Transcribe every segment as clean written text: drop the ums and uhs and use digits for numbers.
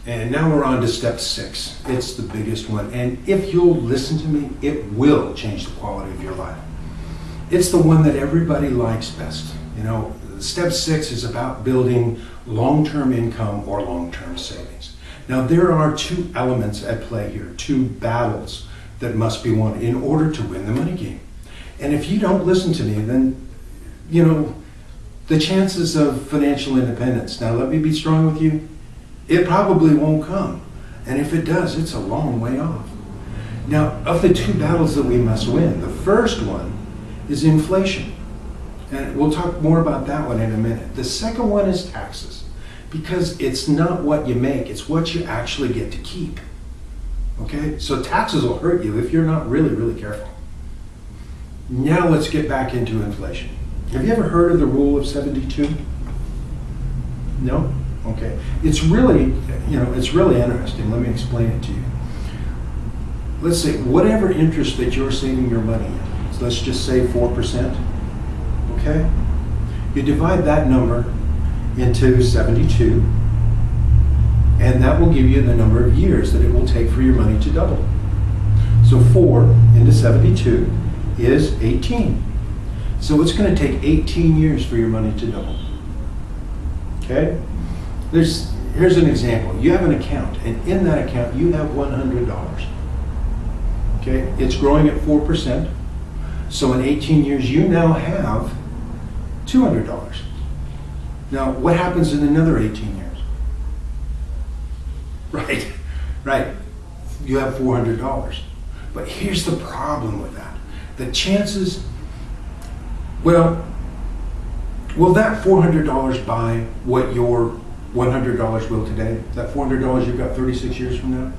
And now we're on to step 6. It's the biggest one. And if you'll listen to me, it will change the quality of your life. It's the one that everybody likes best. You know, step 6 is about building long-term income or long-term savings. Now, there are 2 elements at play here, 2 battles that must be won in order to win the money game. And if you don't listen to me, then, you know, the chances of financial independence, now let me be strong with you, it probably won't come. And if it does, it's a long way off. Now, of the 2 battles that we must win, the first one is inflation. And we'll talk more about that one in a minute. The second one is taxes, because it's not what you make, it's what you actually get to keep. Okay? So taxes will hurt you if you're not really, really careful. Now let's get back into inflation. Have you ever heard of the rule of 72? No? Okay. It's really, it's really interesting. Let me explain it to you. Let's say whatever interest that you're saving your money in, so let's just say 4%, okay? You divide that number into 72, and that will give you the number of years that it will take for your money to double. So 4 into 72 is 18. So it's going to take 18 years for your money to double. Okay? Here's an example. You have an account, and in that account you have $100. Okay? It's growing at 4%. So in 18 years you now have $200. Now, what happens in another 18 years? Right. You have $400. But here's the problem with that. The chances, will that $400 buy what your $100 will today? That $400 you've got 36 years from now?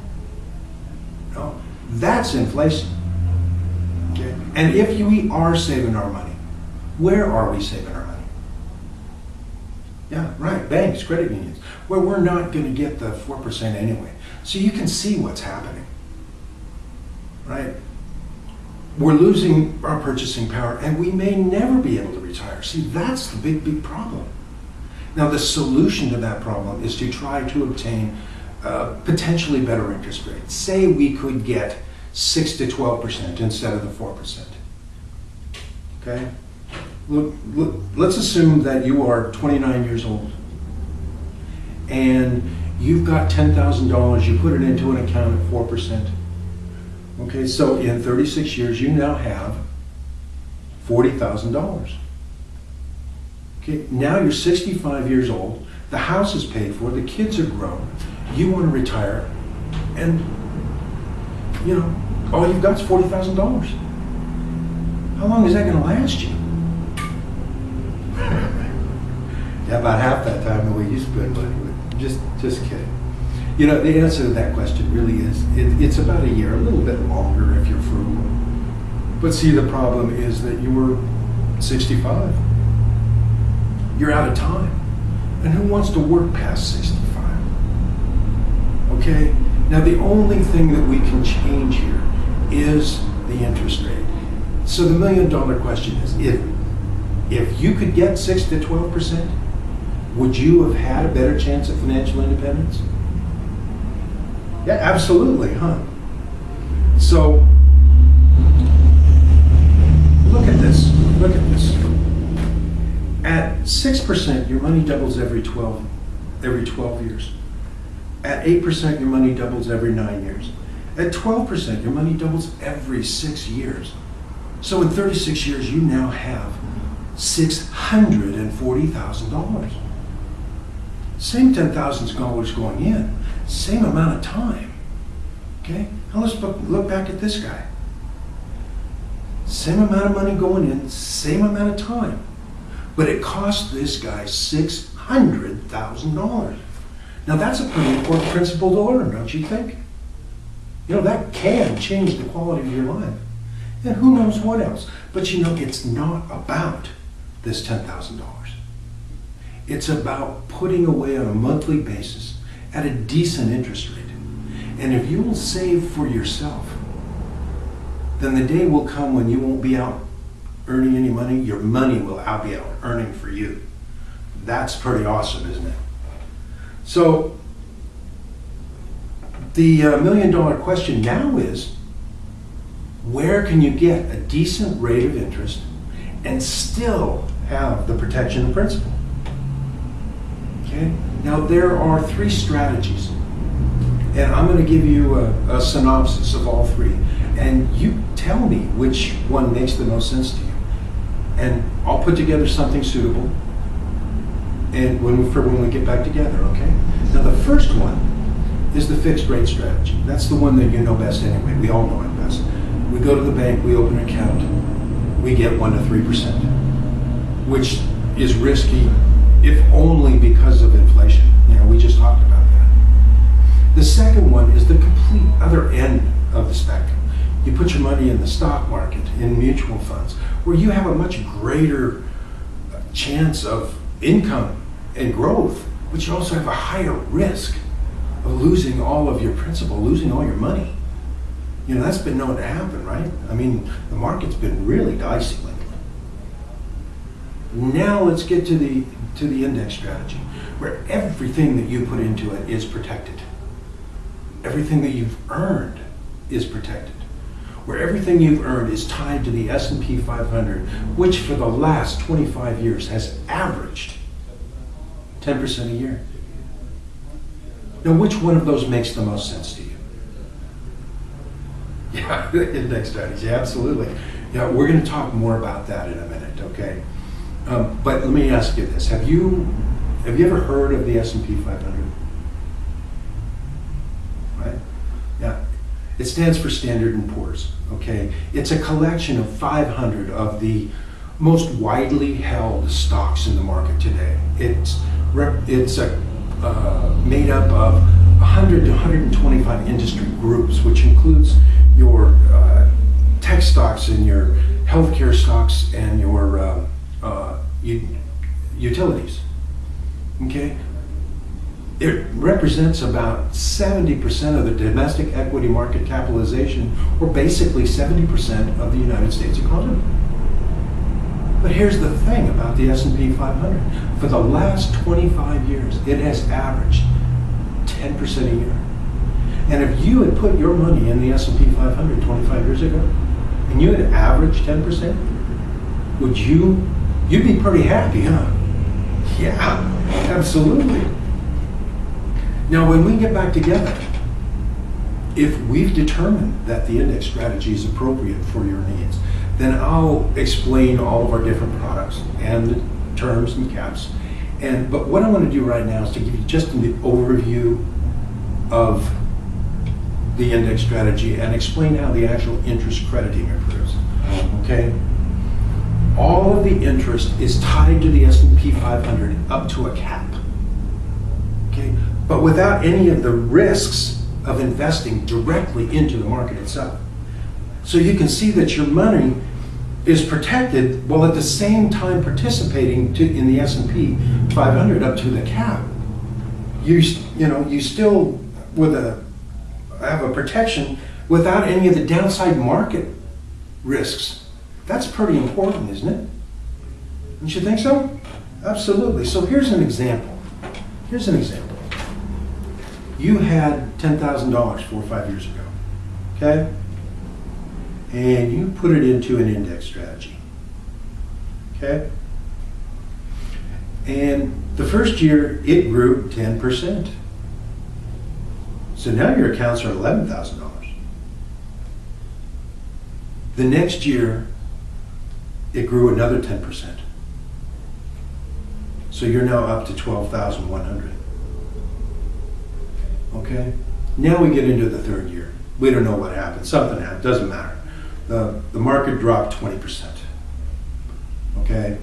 No. That's inflation. Okay? And if we are saving our money, where are we saving our money? Yeah, right, banks, credit unions, where we're not going to get the 4% anyway. So you can see what's happening, right? We're losing our purchasing power, and we may never be able to retire. See, that's the big, big problem. Now, the solution to that problem is to try to obtain potentially better interest rates. Say we could get 6 to 12% instead of the 4%. Okay? Look, let's assume that you are 29 years old and you've got $10,000, you put it into an account at 4%. Okay, so in 36 years you now have $40,000. Okay, now you're 65 years old, the house is paid for, the kids are grown, you want to retire, and all you've got is $40,000. How long is that going to last you? Yeah, about half that time the way you spend money. But just kidding. The answer to that question really is, it's about a year, a little bit longer if you're frugal. But see, the problem is that you were 65. You're out of time. And who wants to work past 65? Okay? Now, the only thing that we can change here is the interest rate. So the $1,000,000 question is, if you could get 6 to 12%, would you have had a better chance at financial independence? Yeah, absolutely, huh? So, look at this. At 6%, your money doubles every 12 years. At 8%, your money doubles every 9 years. At 12%, your money doubles every 6 years. So in 36 years, you now have $640,000. Same $10,000 going in, same amount of time. Okay? Now let's look back at this guy. Same amount of money going in, same amount of time. But it cost this guy $600,000. Now that's a pretty important principle to learn, don't you think? That can change the quality of your life. And who knows what else. But it's not about this $10,000. It's about putting away on a monthly basis at a decent interest rate. And if you will save for yourself, then the day will come when you won't be out earning any money. Your money will be out earning for you. That's pretty awesome, isn't it? So The million-dollar question now is, where can you get a decent rate of interest and still have the protection of principal? Okay. Now there are 3 strategies, and I'm going to give you a synopsis of all 3, and you tell me which one makes the most sense to you, and I'll put together something suitable. And when we get back together, okay? Now the first one is the fixed rate strategy. That's the one that you know best anyway. We all know it best. We go to the bank, we open an account, we get 1 to 3%, which is risky, if only because of inflation. You know, we just talked about that. The second one is the complete other end of the spectrum. You put your money in the stock market, in mutual funds, where you have a much greater chance of income and growth, but you also have a higher risk of losing all of your principal, losing all your money. You know, that's been known to happen, right? I mean, the market's been really dicey lately. Now let's get to the index strategy, where everything that you put into it is protected. Everything that you've earned is protected. Where everything you've earned is tied to the S&P 500, which for the last 25 years has averaged 10% a year. Now, which one of those makes the most sense to you? Yeah, index strategy, absolutely. Yeah, we're going to talk more about that in a minute, okay? But let me ask you this: Have you ever heard of the S&P 500? Right? Yeah. It stands for Standard & Poor's, okay? It's a collection of 500 of the most widely held stocks in the market today. It's made up of 100 to 125 industry groups, which includes your tech stocks and your healthcare stocks and your utilities, okay? It represents about 70% of the domestic equity market capitalization, or basically 70% of the United States economy. But here's the thing about the S&P 500. For the last 25 years, it has averaged 10% a year. And if you had put your money in the S&P 500 25 years ago, and you had averaged 10%, you'd be pretty happy, huh? Yeah, absolutely. Now, when we get back together, if we've determined that the index strategy is appropriate for your needs, then I'll explain all of our different products and the terms and caps. But what I want to do right now is to give you just an overview of the index strategy and explain how the actual interest crediting occurs. Okay? All of the interest is tied to the S&P 500 up to a cap. Okay? But without any of the risks of investing directly into the market itself. So you can see that your money is protected while at the same time participating in the S&P 500 up to the cap. You still have a protection without any of the downside market risks. That's pretty important, isn't it? Don't you think so? Absolutely. So here's an example. You had $10,000 4 or 5 years ago, okay? And you put it into an index strategy, okay? And the first year, it grew 10%. So now your accounts are $11,000. The next year, it grew another 10%. So you're now up to $12,100. Okay? Now we get into the third year. We don't know what happened. Something happened. Doesn't matter. The market dropped 20%. Okay?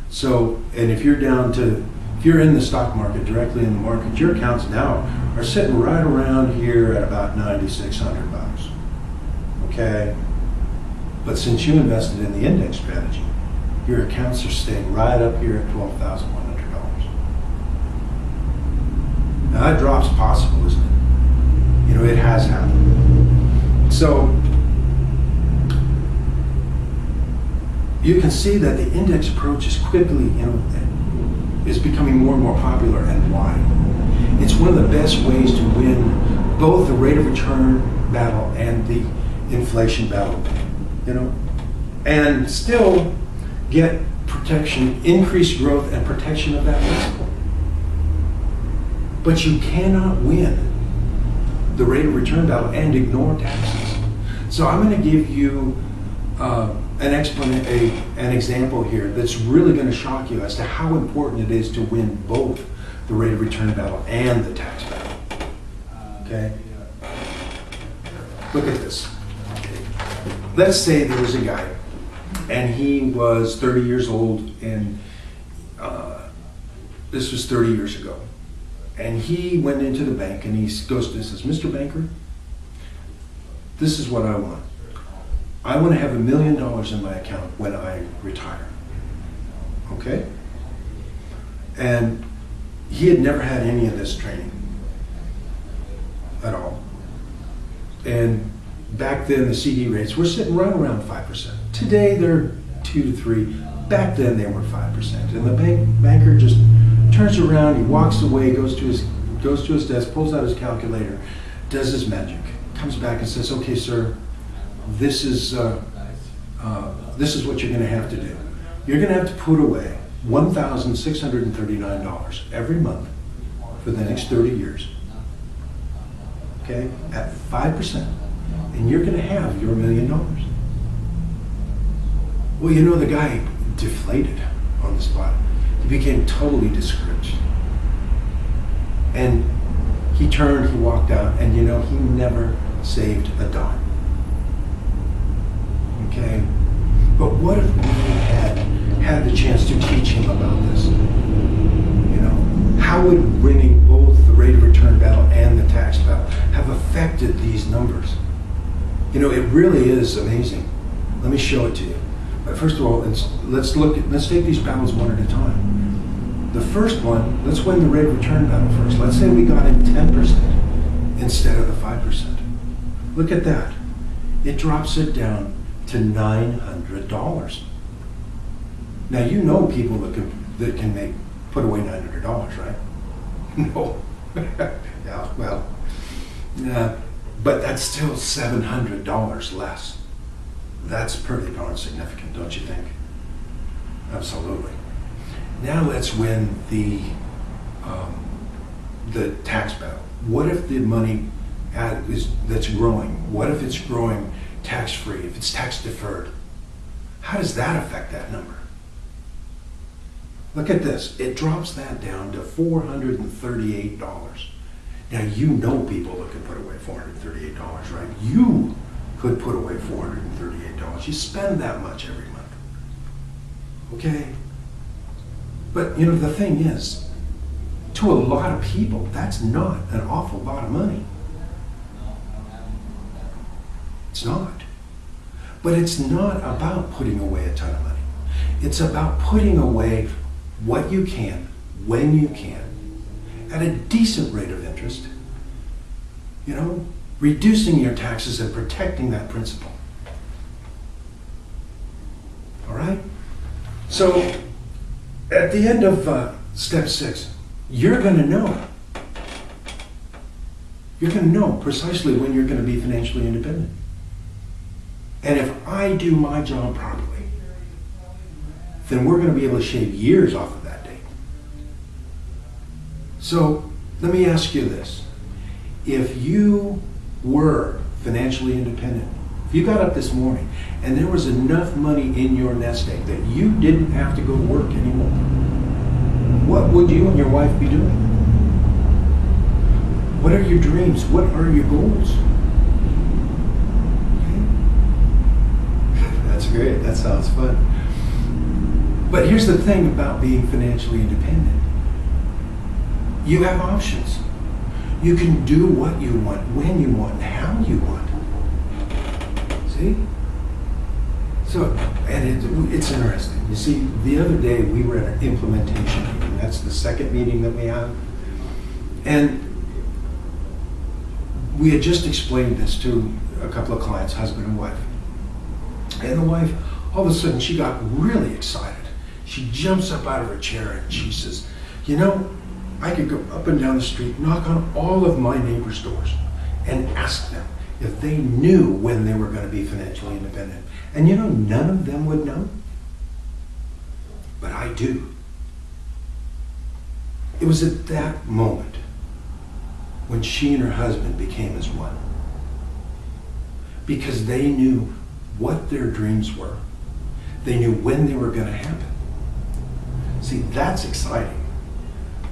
So, and if you're in the stock market, directly in the market, your accounts now are sitting right around here at about $9,600. Okay? But since you invested in the index strategy, your accounts are staying right up here at $12,100. Now that drop's possible, isn't it? You know, it has happened. So you can see that the index approach is quickly, is becoming more and more popular, and why? It's one of the best ways to win both the rate of return battle and the inflation battle, and still get protection, increased growth and protection of that principal. But you cannot win the rate of return battle and ignore taxes. So I'm going to give you an example here that's really going to shock you as to how important it is to win both the rate of return battle and the tax battle. Okay? Look at this. Let's say there was a guy, and he was 30 years old, and this was 30 years ago. And he went into the bank, and he says, Mr. Banker, this is what I want. I want to have $1 million in my account when I retire. Okay? And he had never had any of this training at all. And back then the CD rates were sitting right around 5%. Today they're 2 to 3. Back then they were 5%. And the banker just turns around, he walks away, goes to his desk, pulls out his calculator, does his magic, comes back and says, okay, sir, this is what you're going to have to do. You're going to have to put away $1,639 every month for the next 30 years. Okay? At 5%. And you're going to have your $1 million. Well, the guy deflated on the spot. He became totally discouraged. And he turned, he walked out, and he never saved a dime. Okay? But what if we had the chance to teach him about this? How would winning both the rate of return battle and the tax battle have affected these numbers? It really is amazing. Let me show it to you. But first of all, let's take these battles one at a time. The first one, let's win the rate of return battle first. Let's say we got in 10% instead of the 5%. Look at that. It drops it down to $900. Now people that can put away $900, right? No. Yeah, well, but that's still $700 less. That's pretty darn significant, don't you think? Absolutely. Now let's win the tax battle. What if the money that's growing, what if it's growing tax-free, if it's tax-deferred? How does that affect that number? Look at this. It drops that down to $438. Now people that could put away $438, right? You could put away $438. You spend that much every month. Okay? But the thing is, to a lot of people, that's not an awful lot of money. It's not. But it's not about putting away a ton of money. It's about putting away what you can, when you can, at a decent rate of interest, reducing your taxes and protecting that principal. All right? So, at the end of step 6, you're going to know. You're going to know precisely when you're going to be financially independent. And if I do my job properly, then we're going to be able to shave years off of that date. So let me ask you this. If you were financially independent, if you got up this morning and there was enough money in your nest egg that you didn't have to go to work anymore, what would you and your wife be doing? What are your dreams? What are your goals? Okay. That's great. That sounds fun. But here's the thing about being financially independent. You have options. You can do what you want, when you want, and how you want. See? So, and it's interesting. You see, the other day we were at an implementation meeting. That's the second meeting that we have. And we had just explained this to a couple of clients, husband and wife. And the wife, all of a sudden, she got really excited. She jumps up out of her chair and she says, I could go up and down the street, knock on all of my neighbors' doors, and ask them if they knew when they were going to be financially independent. And you know, none of them would know. But I do. It was at that moment when she and her husband became as one. Because they knew what their dreams were. They knew when they were going to happen. See, that's exciting.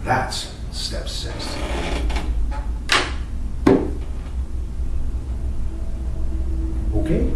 That's step 6. Okay?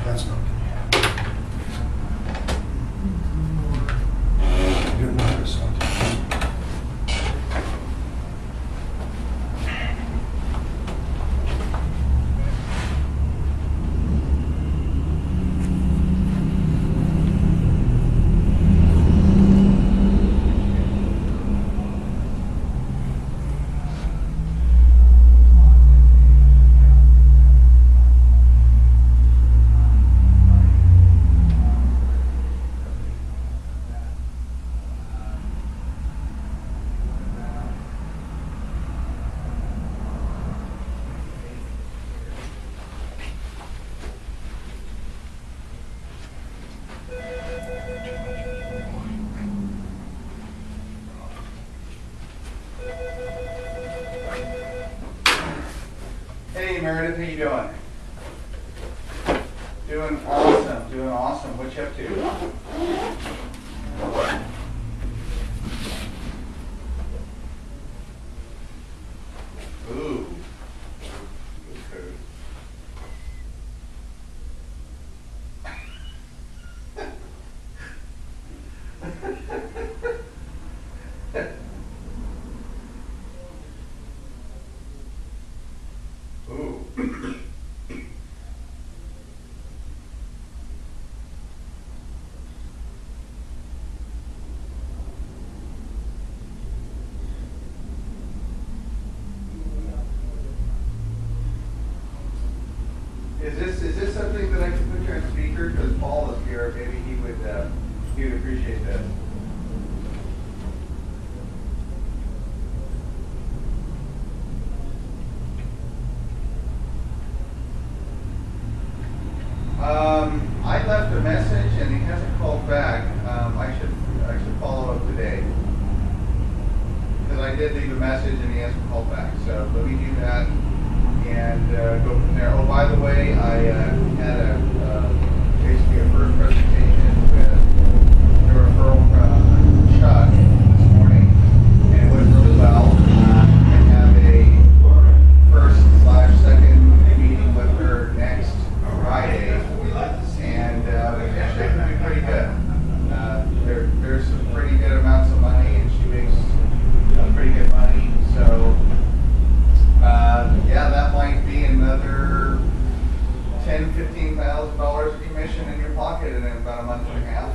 That's not going to happen. You're not something. Hey Meredith, how you doing? Doing awesome, doing awesome. What you up to? Ooh. Okay. Ooh. Is this something that I can put you on speaker? Because Paul is here. Maybe he would appreciate this. I left a message and he hasn't called back. I should follow up today because I did leave a message and he hasn't called back. So let me do that and go from there. Oh, by the way, I had basically a first presentation with the referral from Chuck this morning, and it went really well. I have a first/second meeting with her next Friday, and it should be pretty good. There's some pretty good amounts of money, and she makes pretty good money. So, yeah, that might be another $10,000–$15,000 of commission in your pocket in about a month and a half.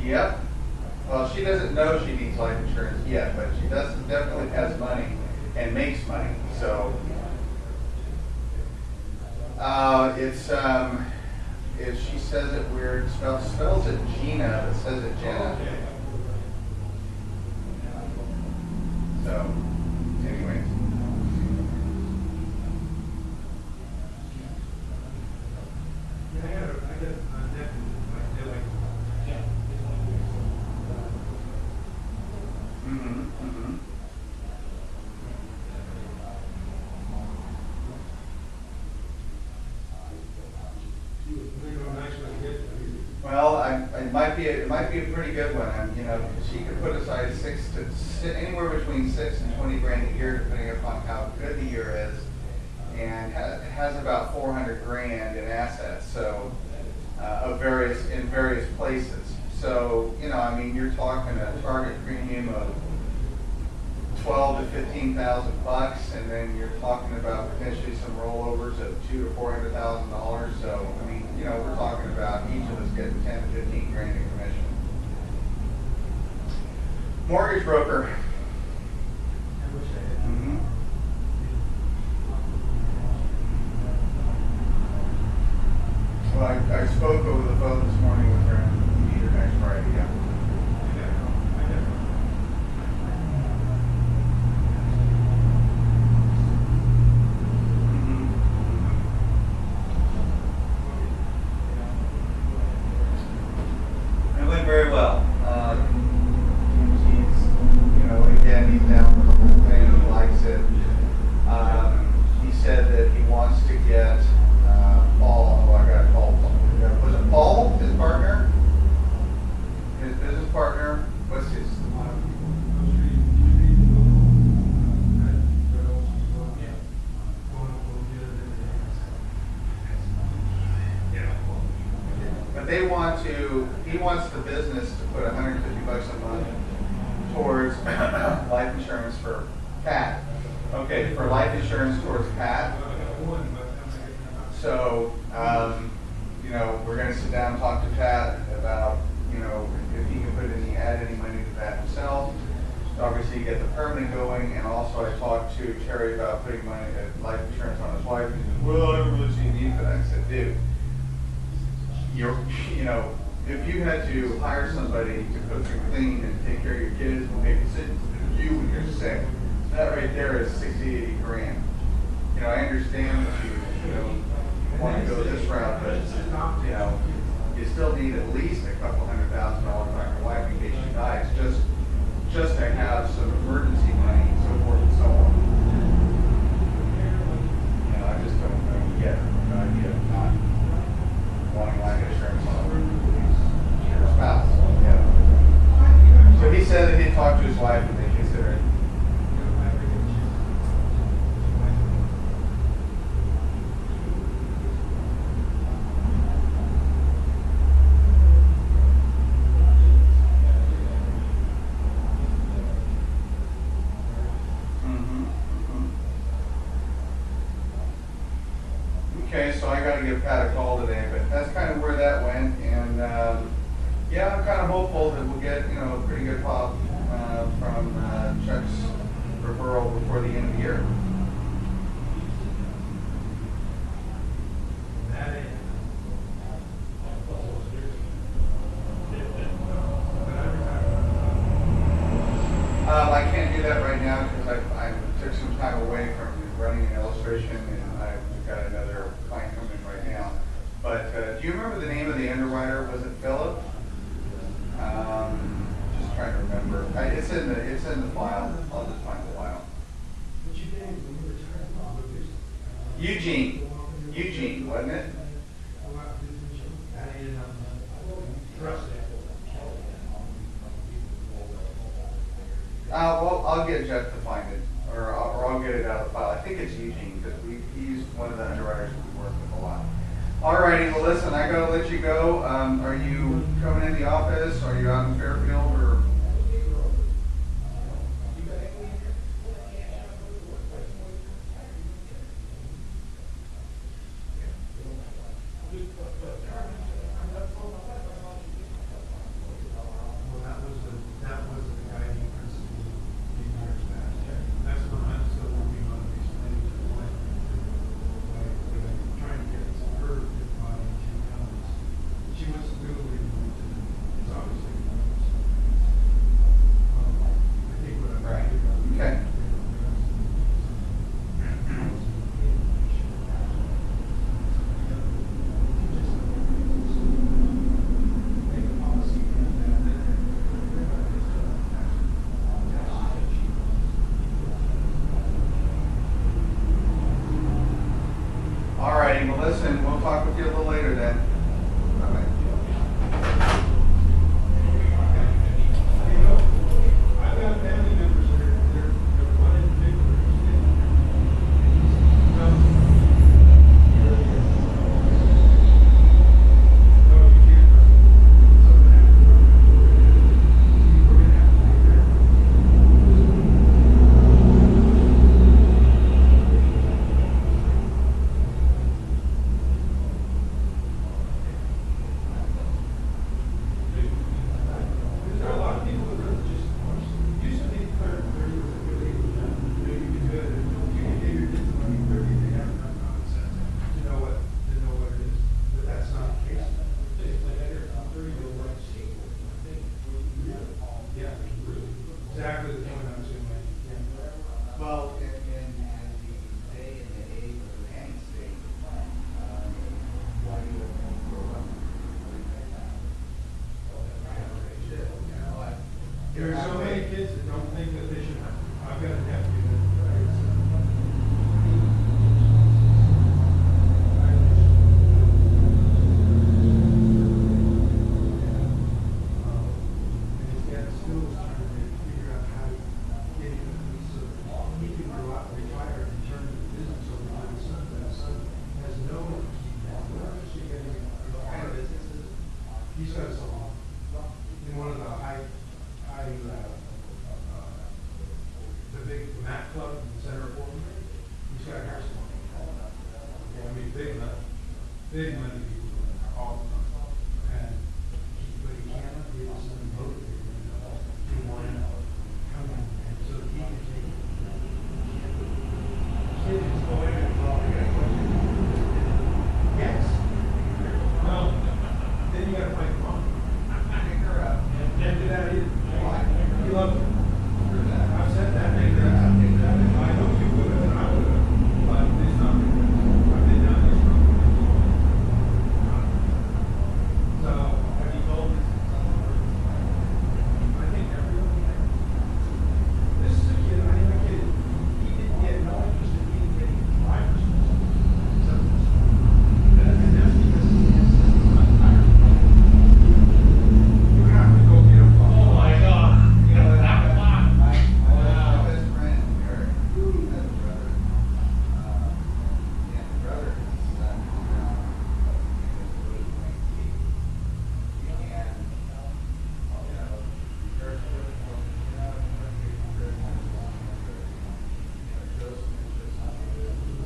Yep. Well, she doesn't know she needs life insurance yet, but she definitely has money and makes money. So she says it weird, spells it Gina, but says it Jenna. So, anyways. Well, it might be might be a pretty good one, you know, because she could put aside anywhere between 6 and 20 grand a year, depending upon how good the year is, and has about 400 grand in assets, so, in various places. So, you know, I mean, you're talking a target premium of 12 to 15,000 bucks, and then you're talking about potentially some rollovers of $200,000 to $400,000. So, I mean, you know, we're talking about each of us getting 10 to 15 grand in commission. Mortgage broker. Mm-hmm. Well, I spoke over the phone this morning with her, and we meet her next Friday. Yeah. Very well. He's, you know, again, he's down for the whole thing. He likes it. He said that he wants to get Paul. Oh, I got to call Paul. Was it Paul, his partner? His business partner? What's his? He wants the business to put $150 a month towards life insurance for Pat. Okay, for life insurance towards Pat. So, you know, we're going to sit down and talk to Pat about, you know, if he can add any money to that himself. Obviously, get the permanent going, and also I talked to Terry about putting money, life insurance on his wife. He said, well, I don't really see a need for that. I said, dude, you know, if you had to hire somebody to cook and clean and take care of your kids and make decisions for you when you're sick, that right there is 60, 80 grand. You know, I understand that you know, want to go this route, but, you know, you still need at least a couple $100,000 on your wife in case she dies, just to have some emergency money and so forth and so on. You know, I just don't get the idea of not wanting life insurance on your spouse. Yeah. So he said that he talked to his wife and they consider it. Okay, so I got to give Pat a call today, but that's kind of where that went, and yeah, I'm kind of hopeful that we'll get, you know, a pretty good pop from Chuck's referral before the end of the year. I can't do that right now because I took some time away from running an illustration, and I've got another client coming in right now. But do you remember the name of the underwriter? Was it Philip? Just trying to remember. It's in the file. I'll just find the file. Eugene, wasn't it? Well, I'll get Jeff to find it, or I'll get it out of the file. I think it's Eugene, because he's one of the underwriters we work with a lot. Alrighty, well listen, I gotta let you go. Are you coming in the office? Are you out in Fairfield, or? Well, listen, we'll talk with you a little later then. Bye-bye. big money people all the time. And, but he cannot get his son motivated to want to come in, and so he can take it. Kid is going to probably get a question. Yes. No. Then you gotta fight mom. Pick her up. Can't do that either. Why? You love her. Screw that. I've said that. Take her out. Take her out. I know you would have, and I would have, but it's not good. I've been down this road. So, have you told this? I think everyone can. This is a kid, I am a kid. He didn't get no interest in even getting his driver's license. So, and that's because he has not tired. You have to go get a phone. Oh my God. You know, my best friend, Eric, has a brother. And the brother, his son, is now, he was 19. And, you know, there's really more, you know, there's more long, you know, shows some interest in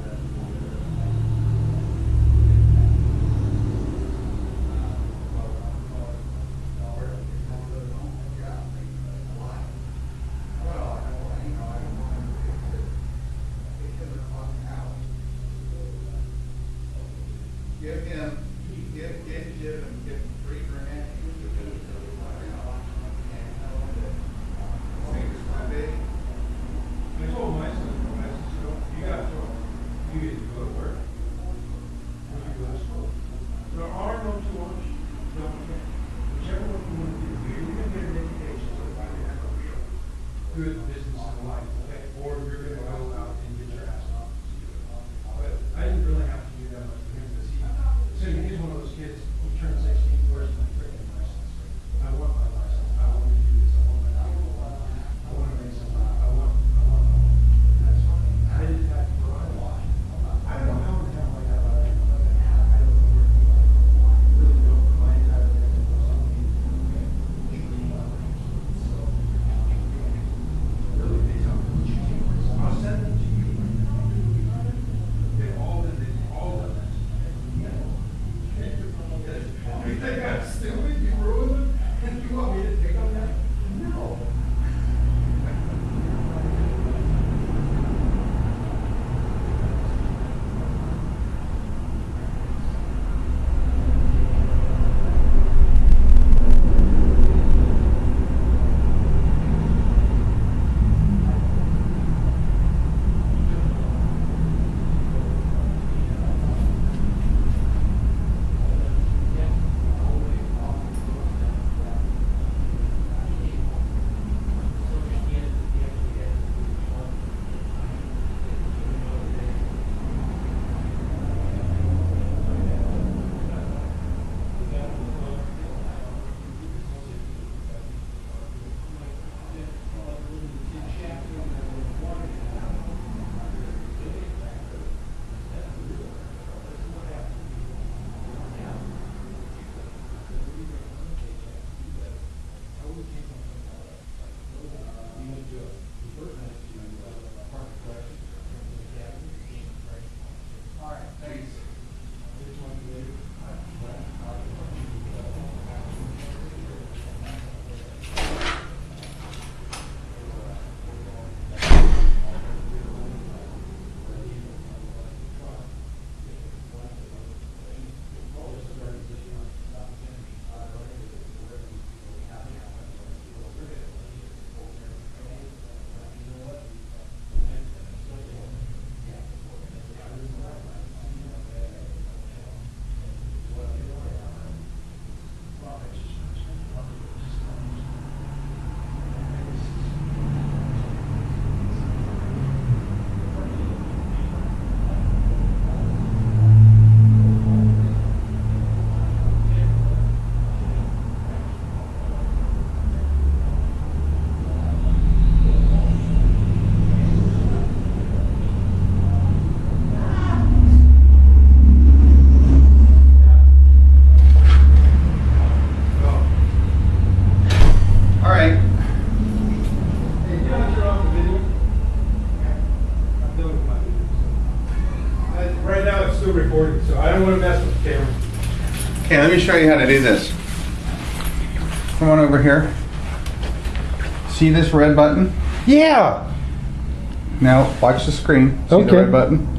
Give him, give Jim and give him $3 grand. He was a good, and tell him that, fingers my baby. I told my son, I said, you gotta throw. You either go to work or you go to school. There are no two options. No, okay. Whichever one you want to do. You're gonna get an education so that you have a real good business in life, okay? Or you're gonna go out and get your ass off. But I didn't really have to do that much for him because he's one of those kids who turned 16 first and freaking recording, so I don't want to mess with the camera. Okay, let me show you how to do this. Come on over here. See this red button? Yeah. Now watch the screen. See the Okay. red button?